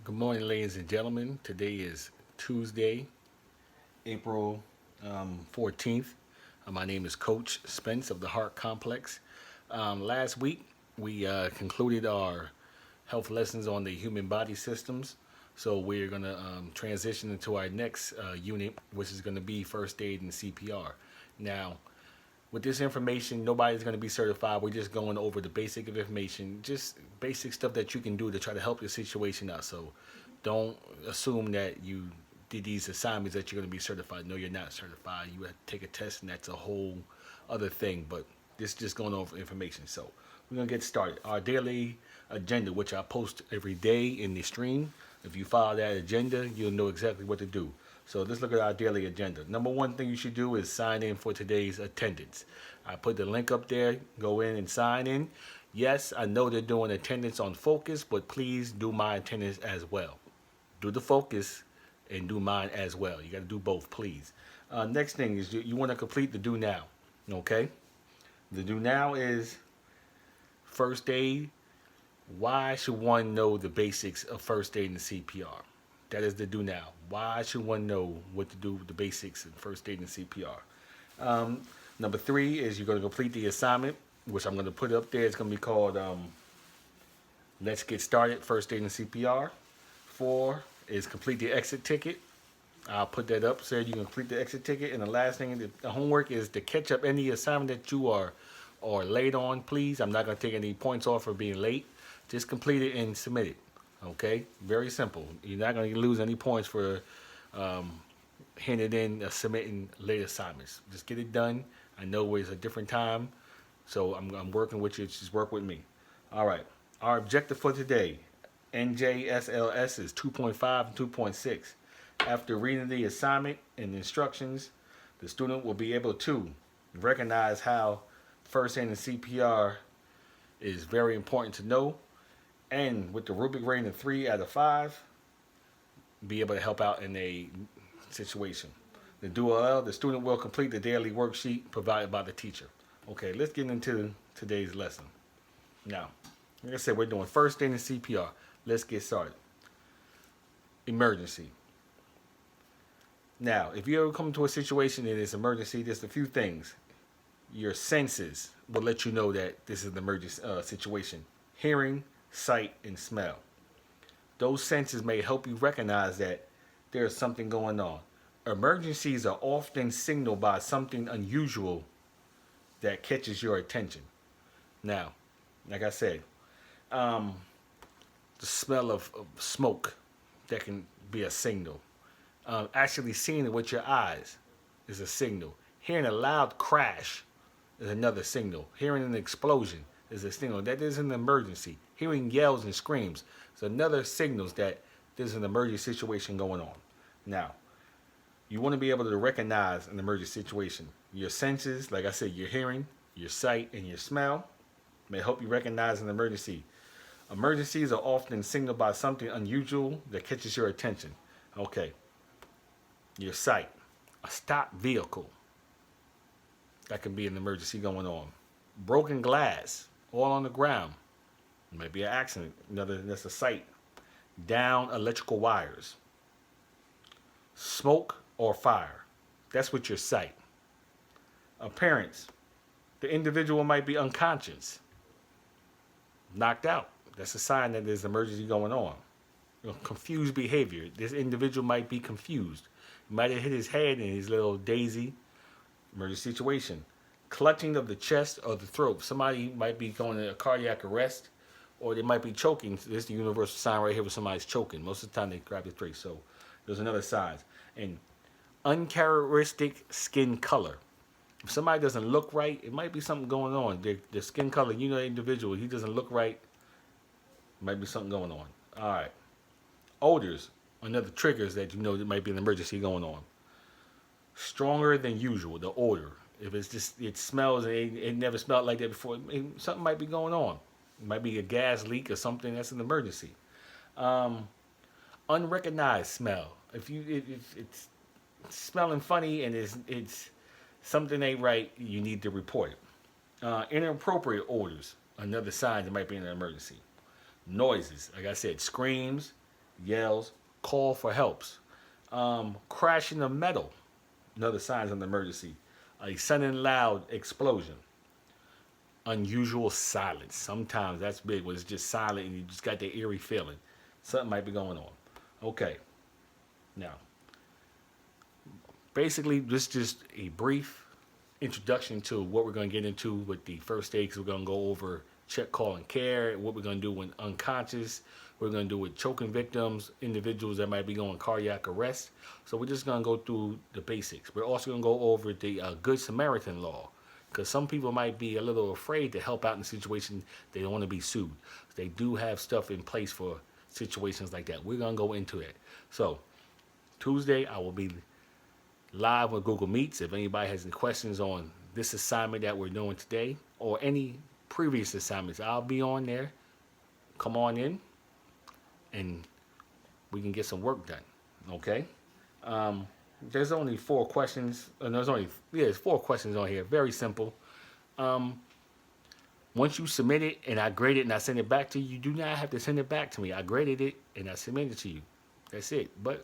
Good morning, ladies and gentlemen. Today is Tuesday, April 14th. My name is Coach Spence of the Heart Complex. Last week, we concluded our health lessons on the human body systems. So we're going to transition into our next unit, which is going to be first aid and CPR. Now, with this information, nobody's going to be certified. We're just going over the basic of information, just basic stuff that you can do to try to help your situation out. So don't assume that you did these assignments that you're going to be certified. No, you're not certified. You have to take a test, and that's a whole other thing. But this is just going over information. So we're going to get started. Our daily agenda, which I post every day in the stream. If you follow that agenda, you'll know exactly what to do. So let's look at our daily agenda. Number one thing you should do is sign in for today's attendance. I put the link up there. Go in and sign in. Yes, I know they're doing attendance on focus, but please do my attendance as well. Do the focus and do mine as well. You got to do both, please. Next thing is you want to complete the do now. Okay? The do now is first aid. Why should one know the basics of first aid and CPR? That is the do now. Why should one know what to do with the basics of first aid and CPR? Number three is you're going to complete the assignment, which I'm going to put up there. It's going to be called Let's Get Started, First Aid and CPR. Four is complete the exit ticket. I'll put that up so you can complete the exit ticket. And the last thing, the homework is to catch up any assignment that you are late on, please. I'm not going to take any points off for being late. Just complete it and submit it. Okay? Very simple. You're not going to lose any points for handing in submitting late assignments. Just get it done. I know it's a different time, so I'm working with you. Just work with me. All right. Our objective for today, NJSLS, is 2.5 and 2.6. After reading the assignment and instructions, the student will be able to recognize how first aid and CPR is very important to know, and with the rubric rating of 3 out of 5, be able to help out in a situation. The DUL, the student will complete the daily worksheet provided by the teacher. Okay, let's get into today's lesson. Now, like I said, we're doing first aid and CPR. Let's get started. Emergency. Now, if you ever come to a situation in this emergency, there's a few things. Your senses will let you know that this is an emergency situation. Hearing, sight, and smell. Those senses may help you recognize that there's something going on. Emergencies are often signaled by something unusual that catches your attention. Now, like I said, the smell of smoke, that can be a signal. Actually seeing it with your eyes is a signal. Hearing a loud crash is another signal. Hearing an explosion is a signal that there's an emergency. Hearing yells and screams is another signal that there's an emergency situation going on. Now, you want to be able to recognize an emergency situation. Your senses, like I said, your hearing, your sight, and your smell may help you recognize an emergency. Emergencies are often signaled by something unusual that catches your attention. Okay. Your sight. A stopped vehicle. That can be an emergency going on. Broken glass, all on the ground. Maybe an accident. That's a sight. Down electrical wires. Smoke or fire. That's with your sight. Appearance. The individual might be unconscious. Knocked out. That's a sign that there's an emergency going on. Confused behavior. This individual might be confused. He might have hit his head in his little daisy. Emergency situation. Clutching of the chest or the throat. Somebody might be going to a cardiac arrest, or they might be choking. This is the universal sign right here where somebody's choking. Most of the time they grab the throat. So there's another sign. And uncharacteristic skin color. If somebody doesn't look right, it might be something going on. Their skin color, you know, the individual, he doesn't look right. Might be something going on. All right. Odors, another triggers that you know there might be an emergency going on. Stronger than usual, the odor. If it's just, it smells, it never smelled like that before, something might be going on. It might be a gas leak or something, that's an emergency. Unrecognized smell. If it's smelling funny and it's something ain't right, you need to report it. Inappropriate odors, another sign there might be an emergency. Noises, like I said, screams, yells, call for helps, crashing of metal, another signs of an emergency, a sudden loud explosion, unusual silence. Sometimes that's big when it's just silent and you just got that eerie feeling. Something might be going on. Okay, now, basically, this is just a brief introduction to what we're going to get into with the first aid, because we're going to go over check, call, and care, what we're going to do when unconscious, we're going to do with choking victims, individuals that might be going cardiac arrest. So we're just going to go through the basics. We're also going to go over the Good Samaritan law, because some people might be a little afraid to help out in a situation they don't want to be sued. They do have stuff in place for situations like that. We're going to go into it. So Tuesday, I will be live with Google Meets. If anybody has any questions on this assignment that we're doing today or any previous assignments, I'll be on there. Come on in and we can get some work done. Okay? There's only 4 questions. There's 4 questions on here. Very simple. Once you submit it and I grade it and I send it back to you, you do not have to send it back to me. I graded it and I submitted it to you. That's it. But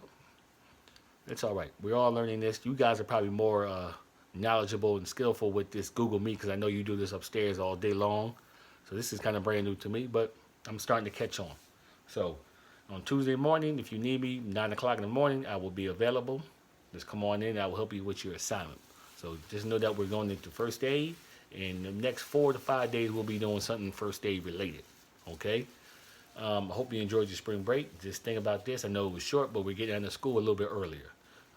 it's all right. We're all learning this. You guys are probably more knowledgeable and skillful with this Google Meet, because I know you do this upstairs all day long. So this is kind of brand new to me, but I'm starting to catch on. So on Tuesday morning, if you need me, 9 o'clock in the morning, I will be available. Just come on in. I will help you with your assignment. So just know that we're going into first aid. And the next 4 to 5 days, we'll be doing something first aid related. Okay? I hope you enjoyed your spring break. Just think about this. I know it was short, but we're getting out of school a little bit earlier.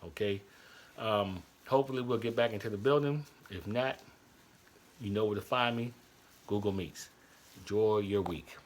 Okay? Hopefully we'll get back into the building. If not, you know where to find me. Google Meets. Enjoy your week.